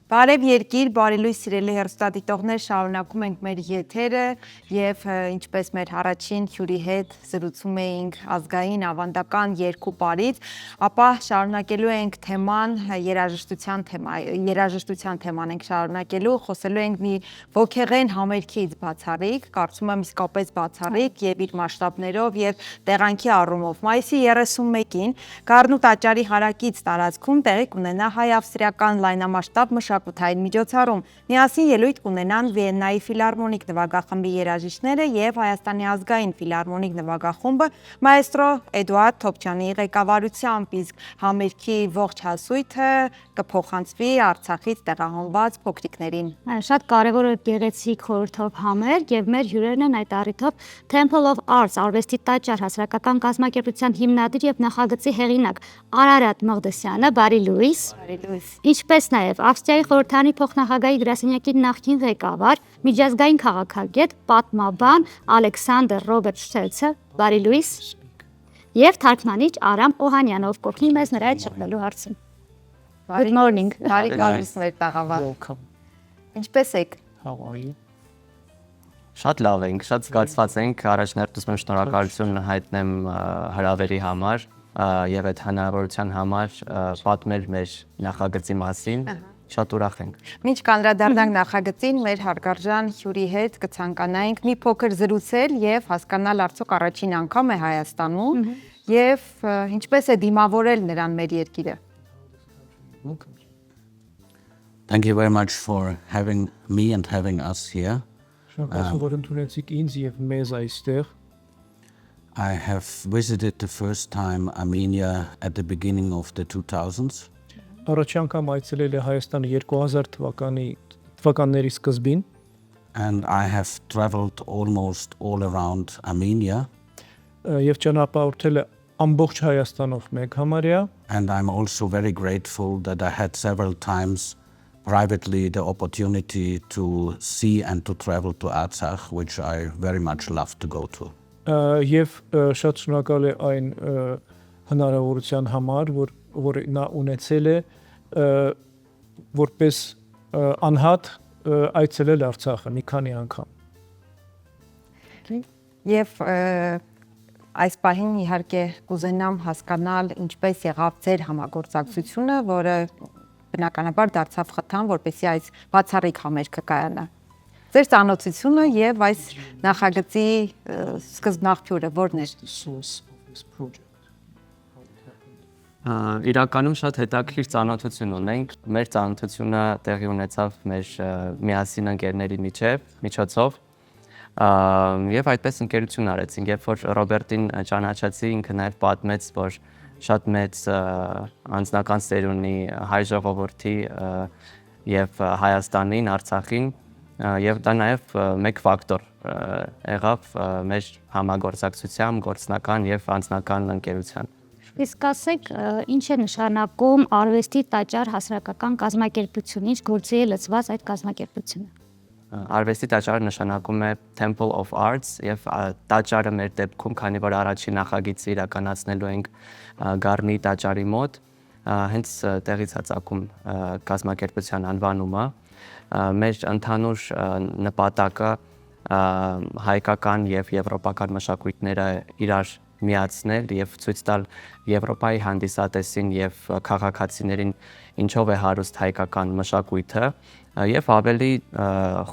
Բարև երկիր, բարի լույս սիրելի հեռուստադիտողներ, շարունակում ենք մեր եթերը եւ ինչպես մեր առաջին հյուրի հետ զրուցում էինք ազգային ավանդական երկու պարից, ապա շարունակելու ենք թեման երաժշտության թեման ենք շարունակելու, խոսելու ենք մի ոգեղեն համերգից բացառիկ, կարծում եմ իսկապես բացառիկ եւ իր մասշտաբներով եւ տեղանքի առումով։ Մայիսի 31-ին Գառնու տաճարի հարակից տարածքում տեղի կունենա հայ-ավստրիական լայնամասշտաբ մշակութային միջոցառում։ Միասին ելույթ կունենան Վիեննայի ֆիլհարմոնիկ նվագախմբի երաժիշտները եւ Հայաստանի ազգային ֆիլհարմոնիկ նվագախումբը մայստրո Էդուարդ Թոփչյանի ղեկավարությամբ, իսկ համերգի ողջ հասույթը կփոխանցվի Արցախից տեղահանված փոքրիկներին։ Շատ կարևոր է գեղեցիկ խորհրդով համերգ եւ մեր հյուրերն են այդ առիթով Temple of Arts արվեստի տաճար հասարակական կազմակերպության հիմնադիր եւ նախագծի հեղինակ Արարատ Մողդեսյանը, բարի լույս։ Բարի լույս։ Ինչպես նաեւ Ավստրիայի խորհրդանի փոխնախագահի գրասենյակի նախկին ղեկավար, միջազգային քաղաքագետ, պատմաբան Ալեքսանդր Ռոբերտ Շթելցը, բարի լույս։ Եվ թարգմանիչ Արամ Օհանյանով կօգնի մեզ նրա հետ շփվելու հարցում։ Good morning. Բարի գալուս մեր տաղավար։ Ինչպես եք։ How are you? Շատ լավ ենք, շատ զգացված ենք, առաջնորդում եմ շնորհակալություն հայտնեմ հրավերի համար եւ այդ հնարավորության համար պատմել մեր նախագծի մասին, շատ ուրախ ենք։ Մինչ կանդրադառնանք նախագծին, մեր հարգարժան հյուրի հետ կցանկանայինք մի փոքր զրուցել եւ հասկանալ արդյոք առաջին անգամ է Հայաստանում եւ ինչպես է դիմավորել նրան մեր երկիրը։ Thank you very much for having me and having us here. Շնորհակալություն, որ ընդունեցիք ինձ եւ մեզ այստեղ։ I have visited the first time Armenia at the beginning of the 2000s. Առաջ անգամ այցելել է Հայաստանը 2000 թվականների սկզբին And I have traveled almost all around Armenia. եւ ճանապարհորդել է ամբողջ Հայաստանով մեկ համարյա։ And I'm also very grateful that I had several times privately the opportunity to see and to travel to Artsakh, which I very much love to go to. Եվ շատ շնորհակալ է այն հնարավորության համար, որ նա ունեցել է որպես անհատ այցելել Արցախը մի քանի անգամ։ Եվ այս պահին իհարկե կուզենամ հասկանալ ինչպես եղավ ձեր համագործակցությունը, որը բնականաբար դարձավ խթան, որպեսզի այս բացառիկ համերգը կայանա։ Ձեր ծանոթությունը եւ այս նախագծի սկզբնաղբյուրը ո՞րն էր։ Իրականում շատ հետաքրքիր ծանոթություն ունենք։ Մեր ծանոթությունը տեղի ունեցավ մեր միասին ընկերների միջոցով։ Եվ այդպես ընկերություն արեցինք, երբ որ Ռոբերտին ճանաչեցի, ինքը նաև պատմեց, որ շատ մեծ անձնական սեր ունի հայ ժողովրդի եւ Հայաստանին, Արցախին, եւ դա նաև մեկ ֆակտոր եղավ մեր համագործակցության, գործնական եւ անձնական ընկերության։ Իսկ ասեք, ինչ է նշանակում արվեստի տաճար հասարակական կազմակերպություն, ինչ գործի է լծված այդ կազմակերպությունը։ Արվեստի տաճարը նշանակում է Temple of Arts եւ տաճարը մեր դեպքում, քանի որ առաջին նախագիծը իրականացնելու ենք Գառնի տաճարի մոտ, հենց տեղից հացակում կազմակերպության անվանումը, մեր ընդհանուր նպատակը հայկական եւ եվրոպական մշակույթները իրար միացնել եւ ցույց տալ Եվրոպայի հանդիսատեսին եւ քաղաքացիներին ինչով է հարուստ հայկական մշակույթը եւ ավելի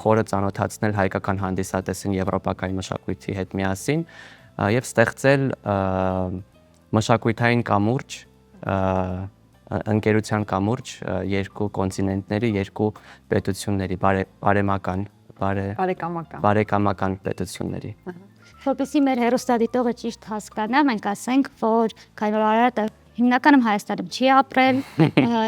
խորը ծանոթացնել հայկական հանդիսատեսին եվրոպական մշակույթի հետ միասին եւ ստեղծել մշակութային կամուրջ, ընկերության կամուրջ երկու կոնտինենտների, երկու պետությունների, բարեկամական պետությունների։ Որպեսզի մեր հեռուստադիտողը ճիշտ հասկանա, մենք ասենք, որ քանի որ Արարատը հիմնականում Հայաստանում չի ապրել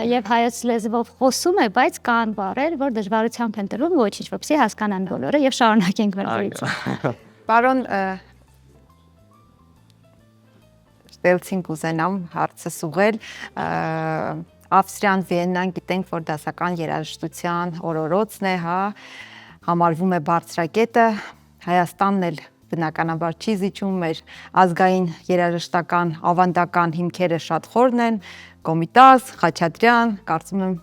եւ հայոց լեզվով խոսում է, բայց կան բառեր, որ դժվարությամբ են տրվում, ոչինչ, որպեսզի հասկանան բոլորը եւ շարունակենք մեր զրույցը։ Պարոն Շտելցին կուզենամ հարցս ուղղել, Ավստրիան, Վիեննան գիտենք, որ դասական երաժշտության օրորոցն է, հա, համարվում է բարձրակետը, Հայաստանն էլ բնականաբար չի զիջում, մեր ազգային երաժշտական ավանդական հիմքերը շատ խորն են, Կոմիտաս, Խաչատրյան, կարծում եմ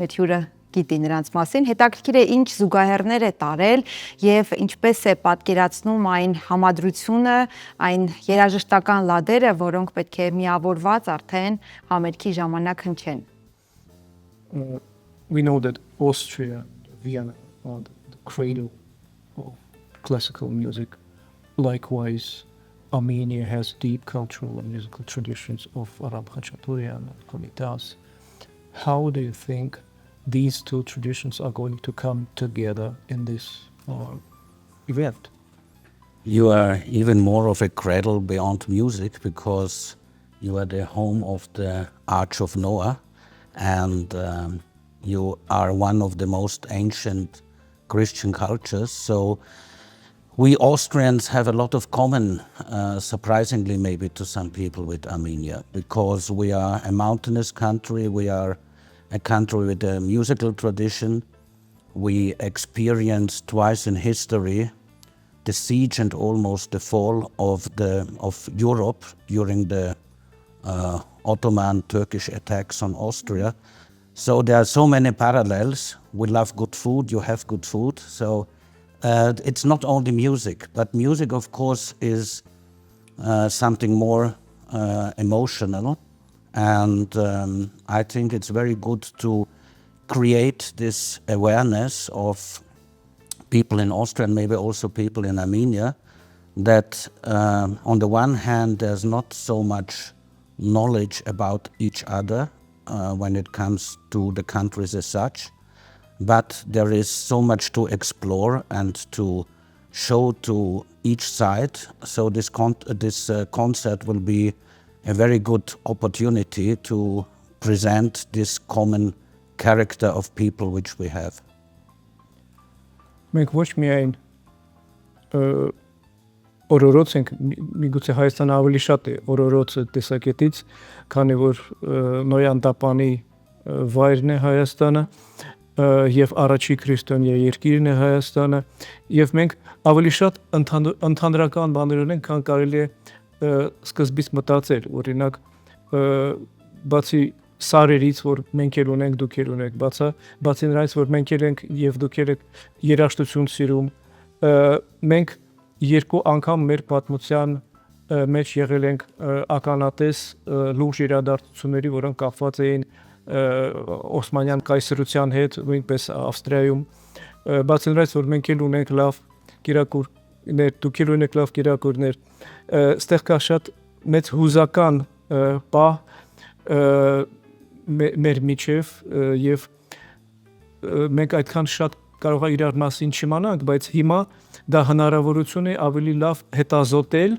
մեր հյուրը գիտի նրանց մասին։ Հետաքրքիր է ինչ զուգահեռներ է տարել եւ ինչպես է պատկերացնում այն համադրությունը, այն երաժշտական լադերը, որոնք պետք է միավորված արդեն համերգի ժամանակ հնչեն։ We know that Austria, Vienna, are the cradle of classical music. Likewise, Armenia has deep cultural and musical traditions of Arab Khachaturian and Komitas. How do you think these two traditions are going to come together in this event? You are even more of a cradle beyond music because you are the home of the Arch of Noah, and you are one of the most ancient Christian cultures. So we Austrians have a lot of common, surprisingly maybe to some people, with Armenia, because we are a mountainous country, we are a country with a musical tradition. We experienced twice in history the siege and almost the fall of Europe during the Ottoman Turkish attacks on Austria. So there are so many parallels. We love good food, you have good food. So it's not only music, but music of course is something more emotional. And I think it's very good to create this awareness of people in Austria and maybe also people in Armenia, that on the one hand there's not so much knowledge about each other when it comes to the countries as such, but there is so much to explore and to show to each side. So this concert will be a very good opportunity to present this common character of people which we have. Մենք ոչ միայն օրորոց ենք, միգուցե Հայաստանը ավելի շատ է օրորոցը տեսակետից, քանի որ Նոյան տապանի վայրն է Հայաստանը եւ առաջի քրիստոնյա երկիրն է Հայաստանը, եւ մենք ավելի շատ ընդհանրական բաներ ունենք, քան կարելի է սկզբից մտածել, օրինակ բացի սարերից, որ մենք էլ ունենք, դուք էլ ունեք, բացի նրանից, որ մենք էլ ենք եւ դուք էլ եք երաժշտություն սիրում, մենք երկու անգամ մեր պատմության մեջ եղել ենք ականատես լուրջ իրադարձությունների, որոնք կապված էին Օսմանյան կայսրության հետ, նույնպես Ավստրիայում, բացի նրանից, որ մենք էլ ունենք լավ կիրակուրներ, դուք էլ ունեք լավ կիրակուրներ, ստեղ կա շատ մեծ հուզական պահ մեր միջև եւ մենք այդքան շատ կարող է իրար մասին չիմանանք, բայց հիմա դա հնարավորություն է ավելի լավ հետազոտել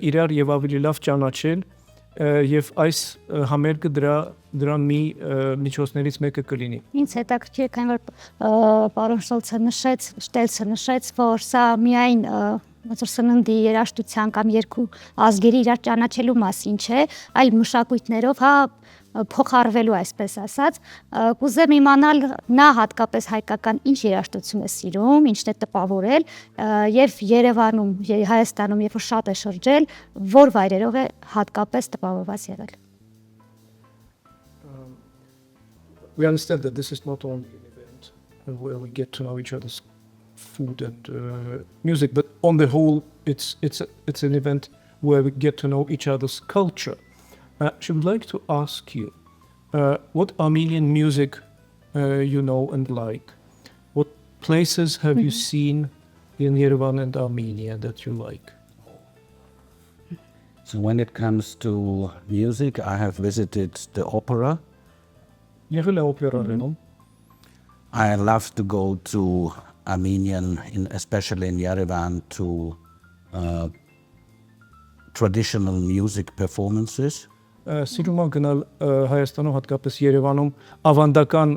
իրար եւ ավելի լավ ճանաչել եւ այս համերգը դրան մի միջոցներից մեկը կլինի։ Ինձ հետաքրքիր է, քանի որ պարոն Շտելցը նշեց, որ սա միայն ոնց որ սննդի երաժշտության կամ երկու ազգերի իրար ճանաչելու մասին չէ, այլ մշակույթներով, փոխարվելու, այսպես ասած, կուզեմ իմանալ նա հատկապես հայկական ինչ երաժշտություն է սիրում, ինչն է տպավորել եւ Երևանում, Հայաստանում, երբ որ շատ է շրջել, որ վայրերով է հատկապես տպավորված եղել։ We understand that this is not only an event where we get to know each other's food and music, but on the whole, it's an event where we get to know each other's culture. She would like to ask you what Armenian music you know and like. What places have you seen in Yerevan and Armenia that you like? So when it comes to music, I have visited the opera. I love to go to Armenian, especially in Yerevan, to traditional music performances. Սիրում եմ գնալ Հայաստանում, հատկապես Երևանում ավանդական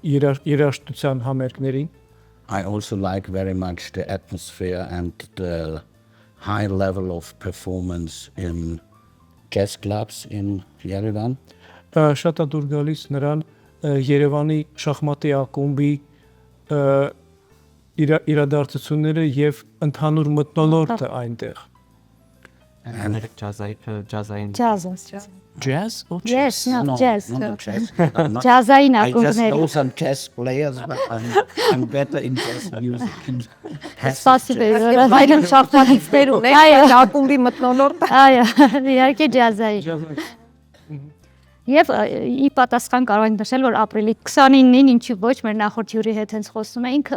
երաժշտության համերգներին։ I also like very much the atmosphere and the high level of performance in jazz clubs in Yerevan. Շատ է դուր գալիս նրան Երևանի շախմատի ակումբի իրադարձությունները եւ ընդհանուր մթնոլորտը այնտեղ։ Ջազային Ջազը։ Jazz or Yes, chess? no, jazz. not jazz. I'm not- Ջազային I just ակումբներ։ know some jazz players, but I'm better in jazz music. Սպասիբ եմ, որ Այլն շախմատիստեր ունեք, Այո։ այդ ակումբի մթնոլորտը։ Այո, իհարկե ջազային։ Եվ ի պատասխան կարող ենք նշել, որ ապրիլի 29-ին ինչի ոչ մեր նախորդ հյուրի հետ հենց խոսում էինք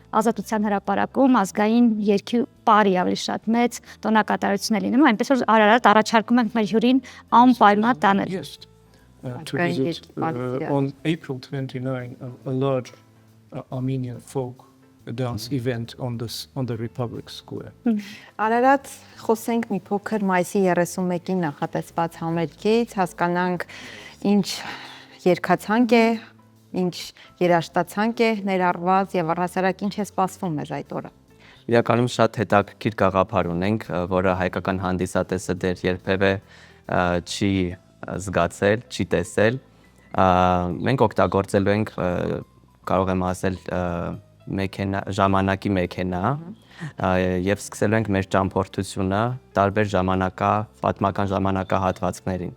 Ազատության հրապարակում ազգային երկի պարի ավելի շատ մեծ տոնակատարություն է լինում, այնպես որ Արարատ առաջարկում ենք մեր հյուրին անպայման տանել։ Yes. To Okay, visit it's fun, yeah. on April 29 a large Armenian folk dance event on the Republic Square. Արարած խոսենք մի փոքր մայիսի 31-ին նախատեսված համերգից, հասկանանք ինչ երգացանք է, ինչ երաժշտացանք է ներառված եւ առհասարակ ինչ է սպասվում մեզ այդ օրը։ Իրականում շատ հետաքրքիր գաղափար ունենք, որը հայկական հանդիսատեսը դեռ երբևէ չի զգացել, չի տեսել։ Մենք օգտագործելու ենք, կարող եմ ասել, ժամանակի մեքենա եւ սկսելու ենք մեր ճամփորդությունը տարբեր պատմական ժամանակահատվածներին։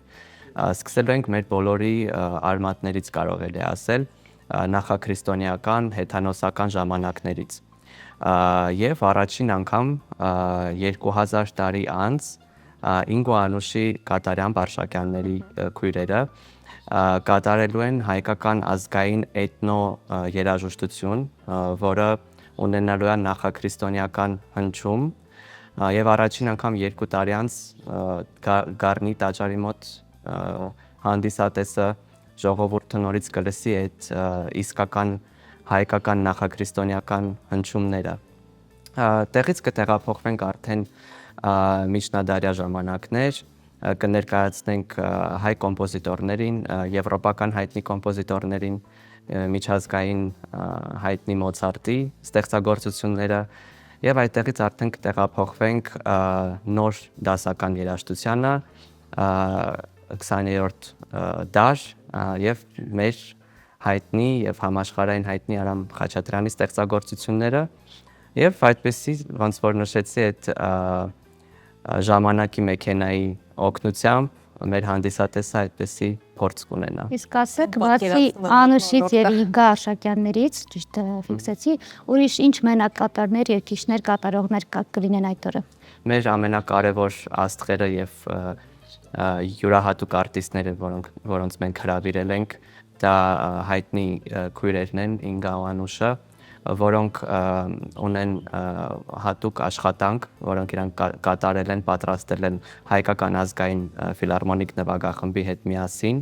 Սկսելու ենք մեր բոլորի արմատներից կարող է ասել նախաքրիստոնեական, հեթանոսական ժամանակներից։ Եվ առաջին անգամ 2000 տարի անց Ինգո Անուշի կատարյան Բարշակյանների քույրերը կատարելու են հայկական ազգային էթնո երաժշտություն, որը ունենալու է նախաքրիստոնեական հնչյուն եւ առաջին անգամ 2 տարի անց Գառնի տաճարի մոտ հանդիսատեսը ժողովուրդը նորից կլսի այդ իսկական հայկական նախաքրիստոնեական հնչյունները։ Տեղից կտեղափոխվենք արդեն միջնադարյա ժամանակներ, կներկայացնենք հայ կոմպոզիտորներին, եվրոպական հայտնի կոմպոզիտորներին, միջազգային հայտնի Մոցարտի ստեղծագործությունները եւ այդտեղից արդեն կտեղափոխվենք նոր դասական երաժշտությանը, 20-րդ դար եւ մեր հայտնի եւ համաշխարհային հայտնի Արամ Խաչատրյանի ստեղծագործությունները եւ այդպեսի ոնց որ նշեցի այդ ժամանակի մեքենայի օգնությամբ մեր հանդիսատեսը այդպեսի փորձ կունենա։ Իսկ ասեք, բացի Անուշից եւ Իգա Արշակյաններից, ճիշտ ֆիքսեցի, ուրիշ ինչ մենակատարներ, երգիչներ, կատարողներ կլինեն այդ օրը։ Մեր ամենակարևոր աստղերը եւ յուրահատուկ արտիստները, որոնց մենք հրավիրել ենք, դա հայտնի քույրերն են Ինգա ու Անուշը, որոնք ունեն հատուկ աշխատանք, որոնք իրանք կատարել են, պատրաստել են հայկական ազգային ֆիլհարմոնիկ նվագախմբի հետ միասին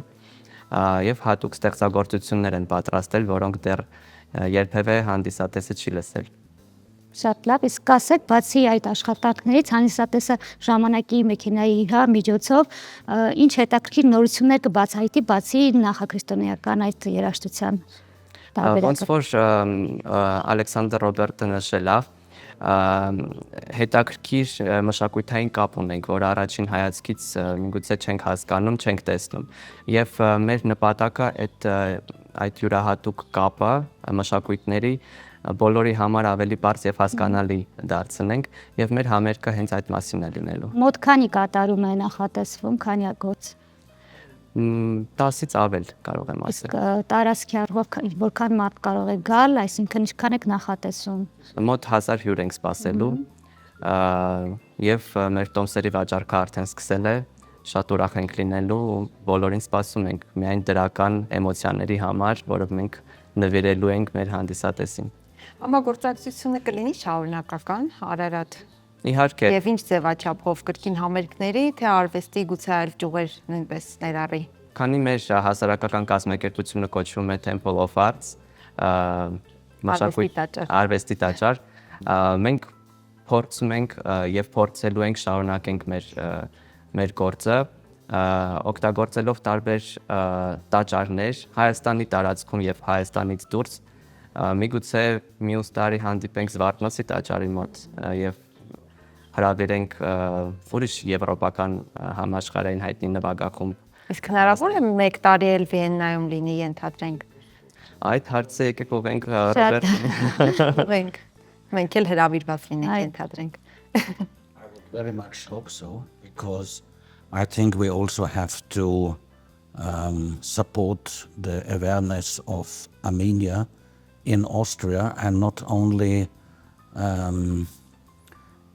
եւ հատուկ ստեղծագործություններ են պատրաստել, որոնք դեռ երբևէ հանդիսատեսը չի լսել։ Շատ լավ, իսկ ասեք, բացի այդ աշխատանքներից հանդիսատեսը ժամանակի մեքենայի միջոցով ինչ հետաքրքիր նորություններ կբացահայտի բացի նախաքրիստոնեական այդ երաժշտության Ոնց որ Ալեքսանդր Ռոբերտը նշել է, հետաքրքիր մշակութային կապ ունենք, որ առաջին հայացքից միգուցե չենք հասկանում, չենք տեսնում։ Եվ մեր նպատակը այդ յուրահատուկ կապը մշակույթների բոլորի համար ավելի բարձ եւ հասկանալի դարձնենք եւ մեր համերգը հենց այդ մասին է լինելու։ Մոտ քանի կատարում է նախատեսվում, քանյակոց։ 10-ից ավել կարող եմ ասել։ Իսկ տարածքի առումով որքան մարդ կարող է գալ, այսինքն ինչքան եք նախատեսում։ Մոտ 1000 հյուր ենք սպասելու եւ մեր տոմսերի վաճառքը արդեն սկսել է, շատ ուրախ ենք լինելու, բոլորին սպասում ենք միայն դրական էմոցիաների համար, որը մենք նվիրելու ենք մեր հանդիսատեսին։ Համագործակցությունը կլինի շարունակական, Արարատ։ Իհարկե։ Եվ ինչ ձևաչափով կրկին համերգների, թե արվեստի գուցե այլ ճյուղեր նույնպես ներառի։ Քանի մեր հասարակական կազմակերպությունը կոչվում է Temple of Arts, արվեստի տաճար, մենք փորձում ենք եւ փորձելու ենք շարունակենք մեր գործը, օգտագործելով տարբեր տաճարներ Հայաստանի տարածքում եւ Հայաստանից դուրս, միգուցե մյուս տարի հանդիպենք Զվարթնոցի տաճարի մոտ եւ հրավիրենք ուրիշ եվրոպական համաշխարհային հայտնի նվագախումբ։ Իսկ հնարավոր է 1 տարի էլ Վիեննայում լինի, ենթադրենք։ Այդ հարցը եկեք ուղենք Ռոբերտ։ Մենք էլ հրավիրված լինենք, ենթադրենք։ Very much hope so. because I think we also have to support the awareness of Armenia in Austria, and not only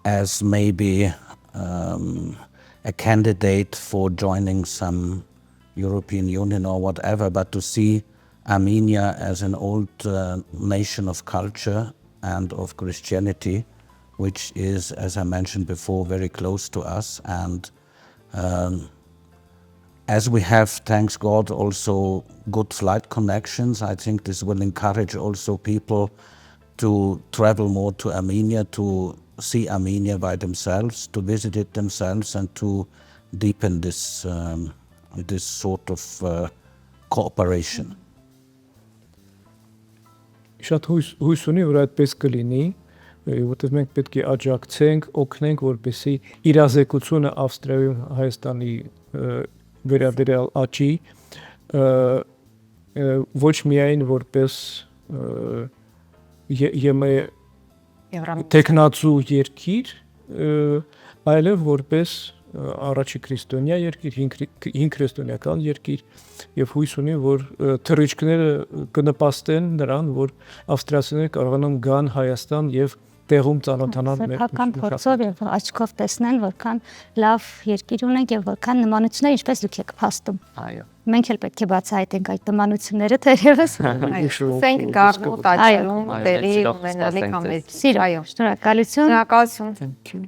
as maybe a candidate for joining some European Union or whatever, but to see Armenia as an old nation of culture and of Christianity, which is, as I mentioned before, very close to us. And as we have, thanks God, also good flight connections, I think this will encourage also people to travel more to Armenia, to see Armenia by themselves, to visit it themselves, and to deepen this sort of cooperation. Շատ հույս ունի, որ այդպես կլինի, որտեղ մենք պետք է աջակցենք, օգնենք, որպեսզի իրազեկությունը Ավստրիայում Հայաստանի վերաբերյալ աճի, ոչ միայն որպես տեխնացու երկիր, այլև որպես առաջի քրիստոնյա երկիր, հին քրիստոնեական երկիր, եւ հույս ունի, որ թռիչքները կնպաստեն նրան, որ ավստրիացիները կարողանան գան Հայաստան եւ տեղում ծանոթանալ սեփական փորձով եւ աչքով տեսնել, որքան լավ երկիր ունենք եւ որքան նմանություններ, ինչպես դուք եք փաստում։ Այո։ Մենք էլ պետք է բացահայտենք այդ նմանությունները թերևս։ Սենք գարնու տաճարում տեղի ունենալիք ամերիկացի։ Սիրո, Այո, շնորհակալություն։ շնորհակալություն։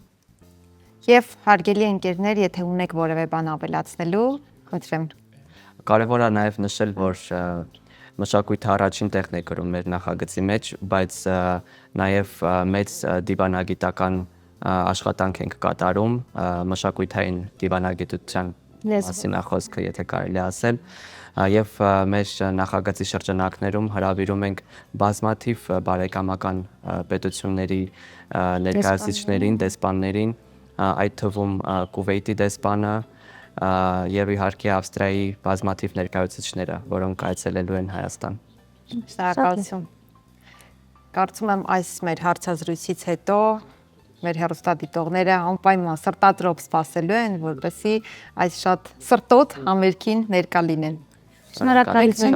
Եվ հարգելի ընկերներ, եթե ունեք որևէ բան ավելացնելու, խնդրեմ։ Կարևոր է նաև նշել, որ մշակույթը առաջին տեղն է կրում մեր նախագծի մեջ, բայց նաև մեծ դիվանագիտական աշխատանք ենք կատարում մշակույթային դիվանագիտության մասին խոսքը, եթե կարելի ասել, եւ մեր նախագծի շրջանակներում հրավիրում ենք բազմաթիվ բարեկամական պետությունների ներկայացուցիչներին, դեսպաններին, այդ թվում Կուվեյտի դեսպանը եւ իհարկե Ավստրիայի բազմաթիվ ներկայացուցիչները, որոնք այցելելու են Հայաստան։ Շնորհակալություն։ Կարծում եմ այս մեր հարցազրույցից հետո մեր հեռուստադիտողները անպայման սրտադրով սպասելու են, որպեսզի այս շատ սրտոտ համերգին ներկա լինեն։ Շնորհակալություն։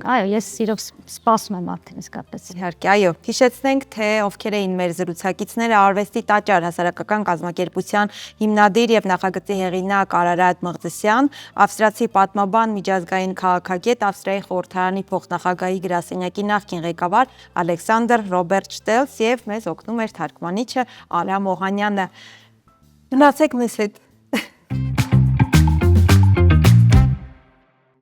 Այո, ես սիրով սպասում եմ արդեն իսկապես։ Իհարկե, այո, հիշեցնենք, թե ովքեր էին մեր զրուցակիցները՝ Արվեստի տաճար հասարակական կազմակերպության հիմնադիր եւ նախագծի հեղինակ Արարատ Մղձսյան, ավստրիացի պատմաբան, միջազգային քաղաքագետ, Ավստրիայի խորհրդարանի փոխնախագահի գրասենյակի նախկին ղեկավար Ալեքսանդր Ռոբերտ Շտելց եւ մեզ օգնում էր թարգմանիչը Արամ Օհանյանը։ Մնացեք մեզ հետ։